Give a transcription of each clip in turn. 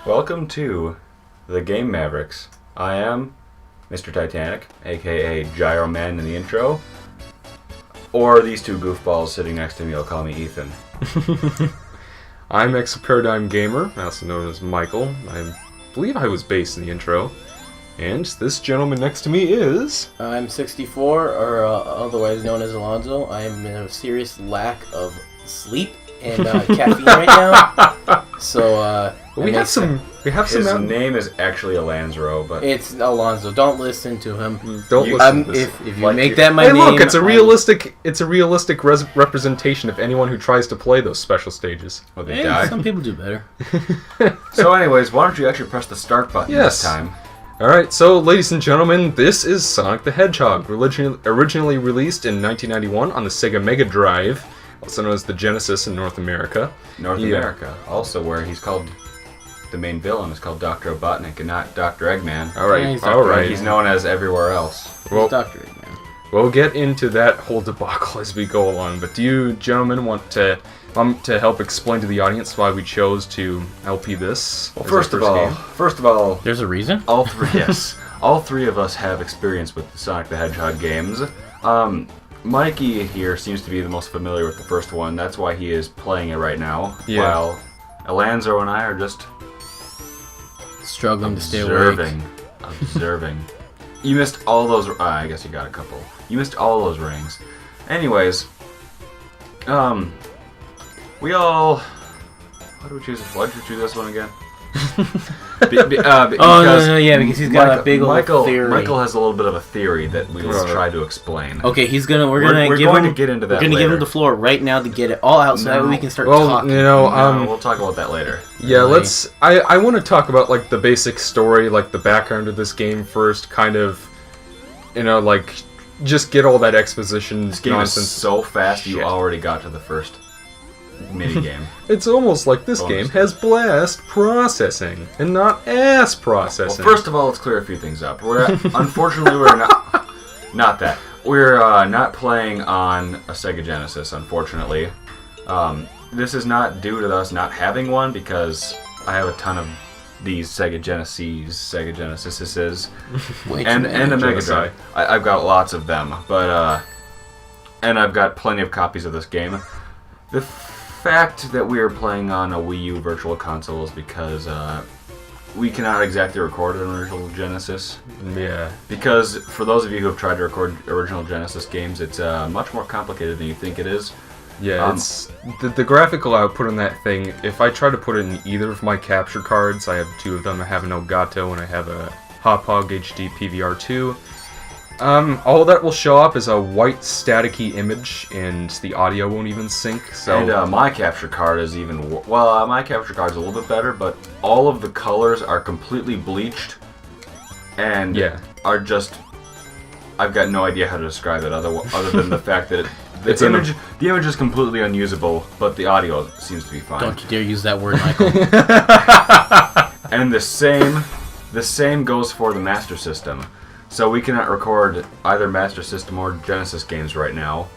Welcome to the Game Mavericks. I am Mr. Titanic, aka Gyro Man in the intro. Or these two goofballs sitting next to me will call me Ethan. I'm Exoparadigmgamer, also known as Michael. I believe I was based in the intro. And this gentleman next to me is... I'm 64, or otherwise known as Alonzo. I am in a serious lack of sleep and caffeine right now. So, we have some. His name is actually Alonzo, but it's Alonzo. Don't listen to him. Don't listen to this. If you make that my name, look, it's a realistic. It's a realistic representation of anyone who tries to play those special stages. Well, they die. Some people do better. So, anyways, why don't you actually press the start button this time? All right, so ladies and gentlemen, this is Sonic the Hedgehog, originally released in 1991 on the Sega Mega Drive, also known as the Genesis in North America. North America, also where he's called. The main villain is called Dr. Robotnik and not Dr. Eggman. All right, Yeah, all right. He's known as everywhere else. Well, Dr. Eggman. We'll get into that whole debacle as we go along, but do you gentlemen want to help explain to the audience why we chose to LP this? Well, first of all, There's a reason? all three of us have experience with the Sonic the Hedgehog games. Mikey here seems to be the most familiar with the first one. That's why he is playing it right now. Yeah. While Alonzo and I are just Struggling to stay awake. Observing. You missed all those. I guess you got a couple. You missed all those rings. Anyways, we all. Why did we choose this one again? Because he's got a big old theory. Michael has a little bit of a theory that we will try to explain. Okay, we're going to get into that. We're gonna give him the floor right now to get it all out, so that way we can start talking. We'll talk about that later. Yeah, let's. I want to talk about like the basic story, like the background of this game first, kind of. Like just get all that exposition. This game nonsense. is so fast. You already got to the first minigame. It's almost like this game has blast processing and not ass processing. Well, first of all, let's clear a few things up. Unfortunately, we're not that. We're not playing on a Sega Genesis, unfortunately. This is not due to us not having one, because I have a ton of these Sega Genesises, and a Mega Drive. I've got lots of them, but and I've got plenty of copies of this game. The fact that we are playing on a Wii U Virtual Console is because we cannot exactly record an original Genesis. Yeah. Because for those of you who have tried to record original Genesis games, it's much more complicated than you think it is. Yeah, it's the graphical output on that thing. If I try to put it in either of my capture cards, I have two of them. I have an Elgato and I have a Hop-Hog HD PVR2. All that will show up is a white staticky image, and the audio won't even sync. So, and my capture card is even my capture card's a little bit better, but all of the colors are completely bleached, and are just. I've got no idea how to describe it other than the fact that the image is completely unusable, but the audio seems to be fine. Don't you dare use that word, Michael. And the same goes for the Master System. So we cannot record either Master System or Genesis games right now.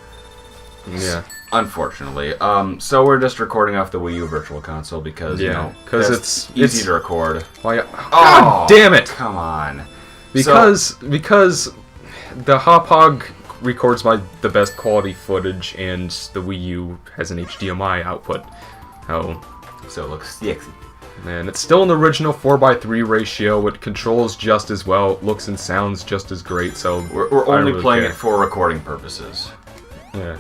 Yeah. Unfortunately. So we're just recording off the Wii U Virtual Console because, because it's easy to record. God damn it! Come on. Because the Hop-Hog records the best quality footage, and the Wii U has an HDMI output. So it looks sexy. And it's still an original 4:3 ratio. It controls just as well, it looks and sounds just as great. So we're only playing it for recording purposes. Yeah,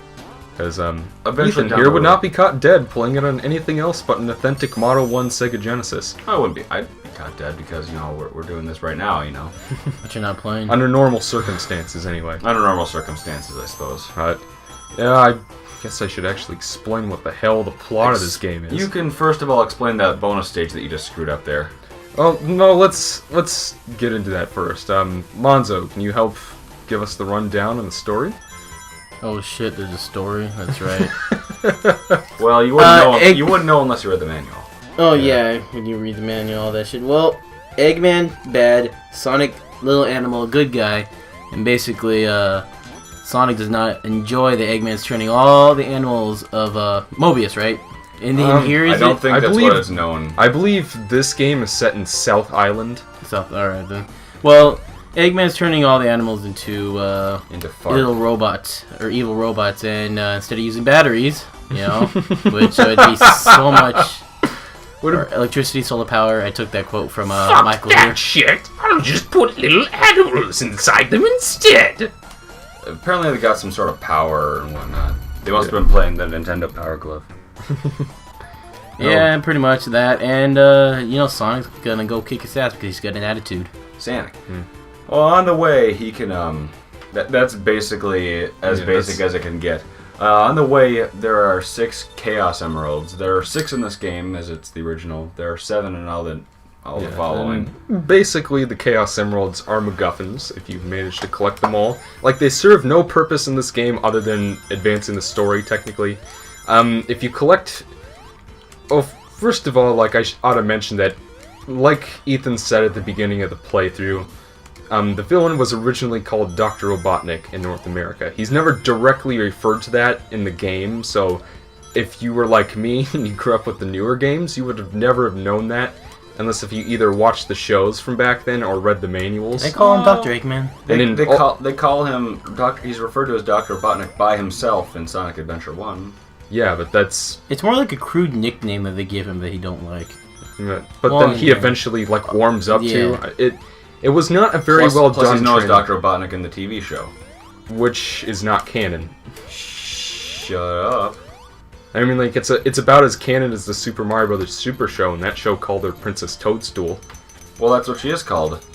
because eventually Ethan here would not be caught dead playing it on anything else but an authentic Model 1 Sega Genesis. I wouldn't be. I'd be caught dead because we're doing this right now. But you're not playing under normal circumstances, anyway. Under normal circumstances, I suppose. Yeah, I guess I should actually explain what the hell the plot of this game is. You can first of all explain that bonus stage that you just screwed up there. Well, no, let's get into that first. Monzo, can you help give us the rundown on the story? Oh shit, there's a story. That's right. Well, you wouldn't know. You wouldn't know unless you read the manual. Oh yeah, when you read the manual, all that shit. Well, Eggman bad, Sonic little animal good guy, and basically Sonic does not enjoy the Eggman's turning all the animals of Mobius, right? And then here is I don't think that's what it's known. I believe this game is set in South Island. Alright then. Well, Eggman's turning all the animals into little robots or evil robots, and instead of using batteries, which would be so much electricity, solar power. I took that quote from Michael here. Shit! I'll just put little animals inside them instead. Apparently, they got some sort of power and whatnot. They must have been playing the Nintendo Power Glove. Yeah, pretty much that. And, Sonic's gonna go kick his ass because he's got an attitude. Sonic. Well, on the way, he can, that's basically as basic as it can get. On the way, there are 6 Chaos Emeralds. There are 6 in this game, as it's the original. There are 7 in all the following. Basically, the Chaos Emeralds are MacGuffins, if you've managed to collect them all. Like, they serve no purpose in this game other than advancing the story, technically. If you collect... Oh, first of all, I ought to mention that, like Ethan said at the beginning of the playthrough, the villain was originally called Dr. Robotnik in North America. He's never directly referred to that in the game, so if you were like me and you grew up with the newer games, you would have never have known that, unless if you either watched the shows from back then or read the manuals. They call him Dr. Eggman. They call him Doctor. He's referred to as Dr. Robotnik by himself in Sonic Adventure 1. Yeah, but that's... It's more like a crude nickname that they give him that he don't like. But then he eventually, warms up to... It was not a very well done he's known as Dr. Robotnik in the TV show. Which is not canon. Shut up. I mean, it's about as canon as the Super Mario Brothers Super Show, and that show called her Princess Toadstool. Well, that's what she is called.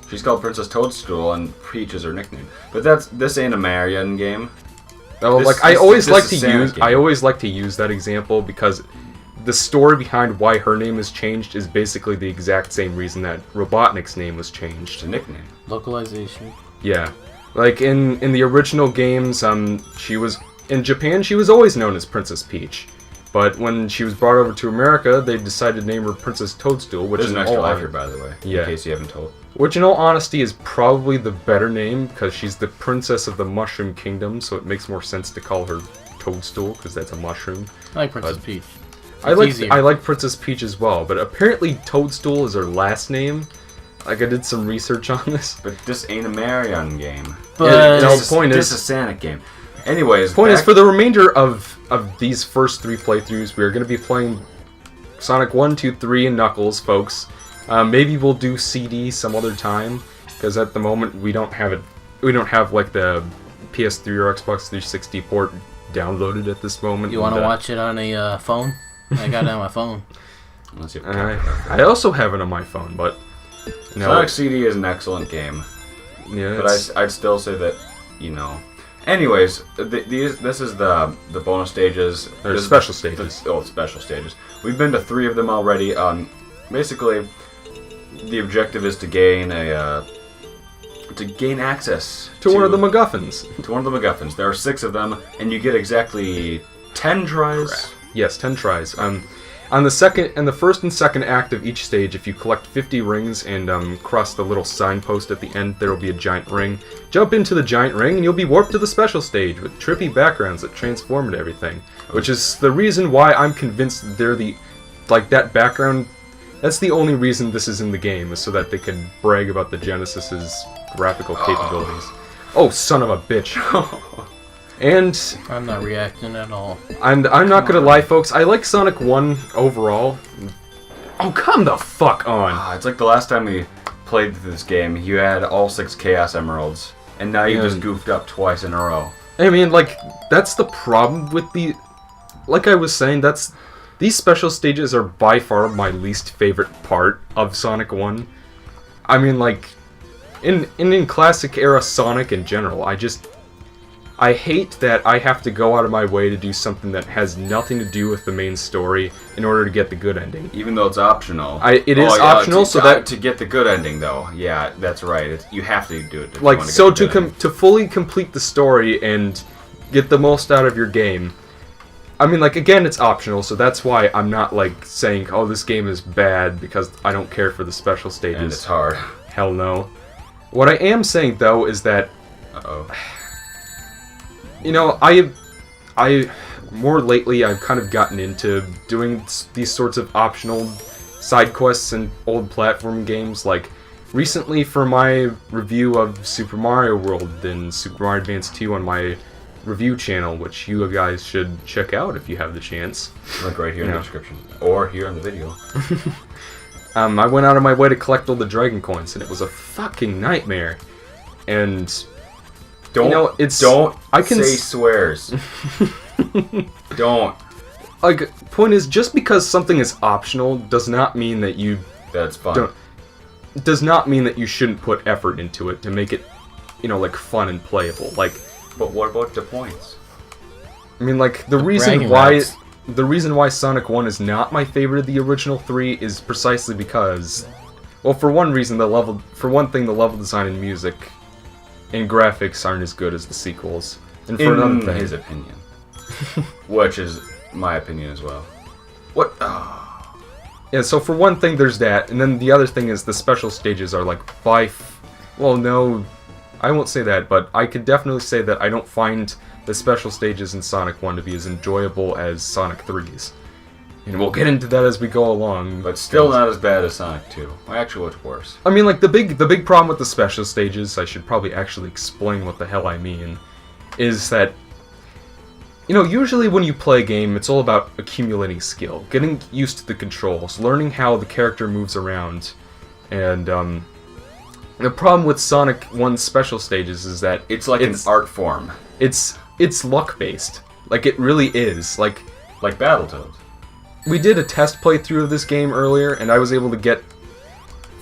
She's called Princess Toadstool, and Peach is her nickname. But this ain't a Marion game. Oh, I always like to use that example because the story behind why her name is changed is basically the exact same reason that Robotnik's name was changed. A nickname. Localization. Yeah. Like in the original games, she was in Japan, she was always known as Princess Peach. But when she was brought over to America, they decided to name her Princess Toadstool, which is an extra life here, by the way, in case you haven't told. Which, in all honesty, is probably the better name, because she's the princess of the Mushroom Kingdom, so it makes more sense to call her Toadstool, because that's a mushroom. I like Princess Peach. I like Princess Peach as well, but apparently Toadstool is her last name. I did some research on this. But this ain't a Marion game. But this is a Sonic game. Anyways, point is, for the remainder of these first 3 playthroughs, we are going to be playing Sonic 1, 2, 3, and Knuckles, folks. Maybe we'll do CD some other time, because at the moment we don't have the PS3 or Xbox 360 port downloaded at this moment. You want to watch it on a phone? I got it on my phone. I also have it on my phone, but Sonic CD is an excellent game. Yeah, but I'd still say that Anyways, this is the bonus stages. There's special stages. Special stages. We've been to 3 of them already. Basically, the objective is to gain access to one of the MacGuffins. To one of the MacGuffins. There are 6 of them, and you get exactly 10 tries. Crap. Yes, 10 tries. On the first and second act of each stage, if you collect 50 rings and cross the little signpost at the end, there will be a giant ring. Jump into the giant ring and you'll be warped to the special stage with trippy backgrounds that transform into everything. Which is the reason why I'm convinced they're that background. That's the only reason this is in the game, is so that they can brag about the Genesis's graphical capabilities. Oh, son of a bitch. And I'm not reacting at all. And I'm not gonna lie, folks, I like Sonic 1 overall. Oh, come the fuck on! It's like the last time we played this game, you had all 6 Chaos Emeralds, and now you just goofed up twice in a row. I mean, that's the problem with the... Like I was saying, these special stages are by far my least favorite part of Sonic 1. I mean, in classic era Sonic in general, I hate that I have to go out of my way to do something that has nothing to do with the main story in order to get the good ending. Even though it's optional. It is optional, to get the good ending, though. Yeah, that's right. You have to do it. To fully complete the story and get the most out of your game. I mean, again, it's optional, so that's why I'm not, saying, oh, this game is bad because I don't care for the special stages. And it's hard. Hell no. What I am saying, though, is that... Uh-oh. more lately I've kind of gotten into doing these sorts of optional side quests in old platform games. Like recently for my review of Super Mario World and Super Mario Advance 2 on my review channel, which you guys should check out if you have the chance. Link right here in the description. Or here in the video. I went out of my way to collect all the dragon coins, and it was a fucking nightmare. And don't say swears. Don't. Like, point is, just because something is optional does not mean that you... That's fun. Does not mean that you shouldn't put effort into it to make it, like, fun and playable. Like... But what about the points? I mean, like, the reason why Sonic 1 is not my favorite of the original three is precisely because... Well, for one thing, the level design and music and graphics aren't as good as the sequels. And for another thing... his opinion. Which is my opinion as well. What? Oh. Yeah, so for one thing, there's that, and then the other thing is the special stages are like well, no, I won't say that, but I could definitely say that I don't find the special stages in Sonic 1 to be as enjoyable as Sonic 3's. And we'll get into that as we go along. But still not as bad as Sonic 2. Actually, what's worse? I mean, like, the big problem with the special stages, I should probably actually explain what the hell I mean, is that, usually when you play a game, it's all about accumulating skill, getting used to the controls, learning how the character moves around, and, the problem with Sonic 1's special stages is that... It's like an art form. It's luck-based. Like, it really is. Like Battletoads. We did a test playthrough of this game earlier, and I was able to get...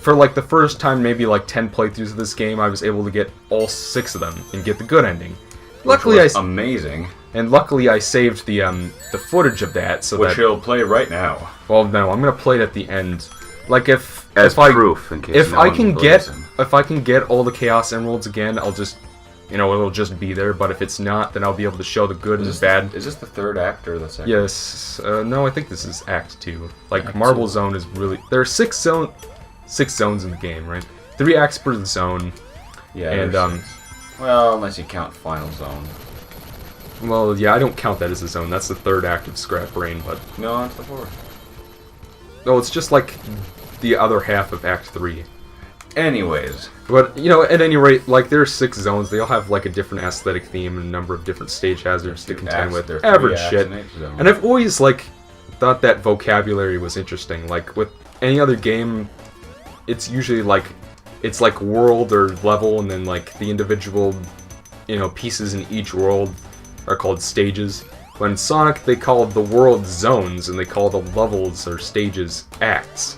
For, like, the first time, maybe, like, 10 playthroughs of this game, I was able to get all 6 of them and get the good ending. Luckily, amazing. And luckily, I saved the footage of that, so which he'll play right now. Well, no, I'm gonna play it at the end. Like, if proof, in case I can get all the Chaos Emeralds again, I'll just... it'll just be there, but if it's not, then I'll be able to show the good and the bad. Is this the third act or the second? Yes. No, I think this is Act 2. Like, Act Marble 2. Zone is really... There are 6 zones in the game, right? 3 acts per zone. Yeah, and, well, unless you count Final Zone. Well, yeah, I don't count that as a zone. That's the 3rd act of Scrap Brain, but... No, it's the 4th. No, it's just like the other half of Act 3. Anyways. But, at any rate, like, there are 6 zones. They all have, like, a different aesthetic theme and a number of different stage hazards to contend with. Average shit. And I've always, like, thought that vocabulary was interesting. Like, with any other game, it's usually, like, it's, like, world or level, and then, like, the individual, pieces in each world are called stages. But in Sonic, they call the world zones, and they call the levels or stages acts.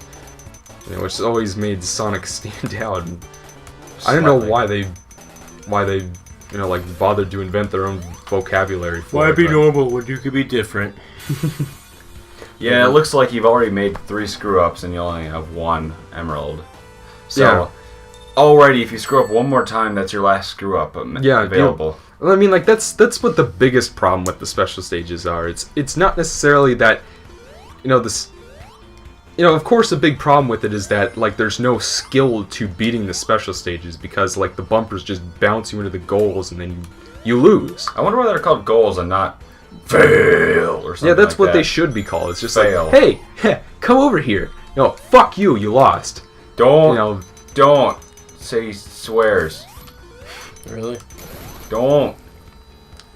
Which has always made Sonic stand out. And I don't know why they, bothered to invent their own vocabulary for it. Why be normal when you could be different? Yeah, it looks like you've already made 3 screw-ups and you only have 1 emerald. So, yeah. Alrighty, if you screw up one more time, that's your last screw-up available. I mean, like, that's what the biggest problem with the special stages are. It's not necessarily that, of course, a big problem with it is that, like, there's no skill to beating the special stages because, like, the bumpers just bounce you into the goals and then you lose. I wonder why they're called goals and not fail or something. Yeah, that's like what that. They should be called. It's just fail. Like, hey, come over here. No, fuck you, you lost. Don't say swears. Really? Don't.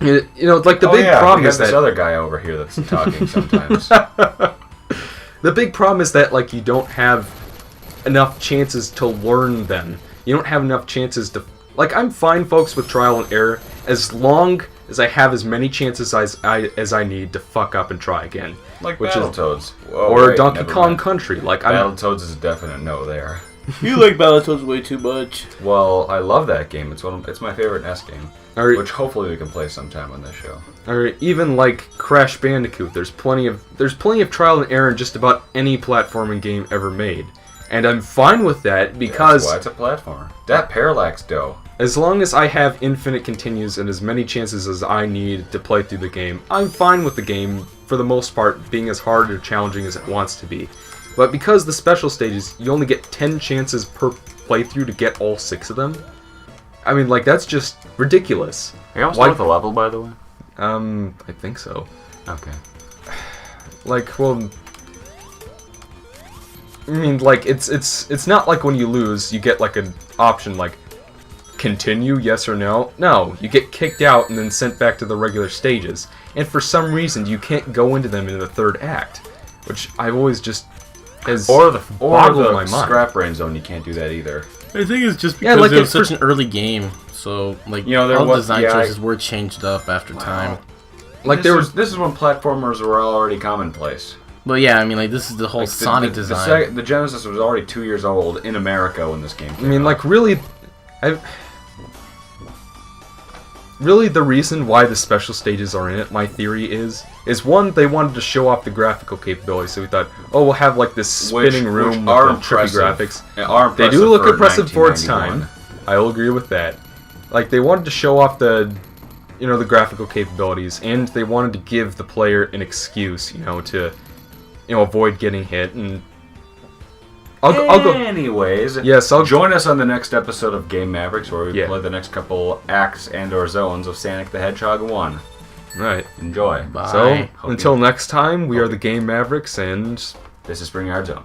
Like, the big problem is that... this other guy over here that's talking sometimes. The big problem is that, like, you don't have enough chances to learn them. You don't have enough chances to... Like, I'm fine, folks, with trial and error, as long as I have as many chances as I need to fuck up and try again. Like Battletoads. Or Donkey Kong Country. Like, Battletoads is a definite no there. You like Battletoads way too much. Well, I love that game. It's my favorite NES game. Right. Which hopefully we can play sometime on this show. Or even like Crash Bandicoot. There's plenty of trial and error in just about any platforming game ever made. And I'm fine with that because... That's why it's a platformer. That parallax dough. As long as I have infinite continues and as many chances as I need to play through the game, I'm fine with the game, for the most part, being as hard or challenging as it wants to be. But because the special stages, you only get 10 chances per playthrough to get all 6 of them, I mean, like, that's just ridiculous. Are you almost done with the level, by the way? I think so. Okay. Like, well, I mean, like, it's not like when you lose, you get like an option like continue, yes or no. No, you get kicked out and then sent back to the regular stages. And for some reason, you can't go into them in the third act, which I've always just has boggled my mind. Scrap Brain Zone, you can't do that either. I think it's just because it was such an early game, so like all design choices were changed up after time. Like this is when platformers were already commonplace. Well, yeah, I mean, like this is the whole Sonic design. The Genesis was already 2 years old in America when this game came out. I mean, like really, really the reason why the special stages are in it, my theory is one, they wanted to show off the graphical capability, so we thought, oh, we'll have like this spinning room with trippy graphics. They do look impressive for its time. I will agree with that. Like, they wanted to show off the graphical capabilities, and they wanted to give the player an excuse, to, avoid getting hit. And I'll go. Anyways, yes, join us on the next episode of Game Mavericks, where we play the next couple acts and/or zones of Sonic the Hedgehog 1. Right. Enjoy. Bye. So, until next time, we are the Game Mavericks, and this is Spring Yard Zone.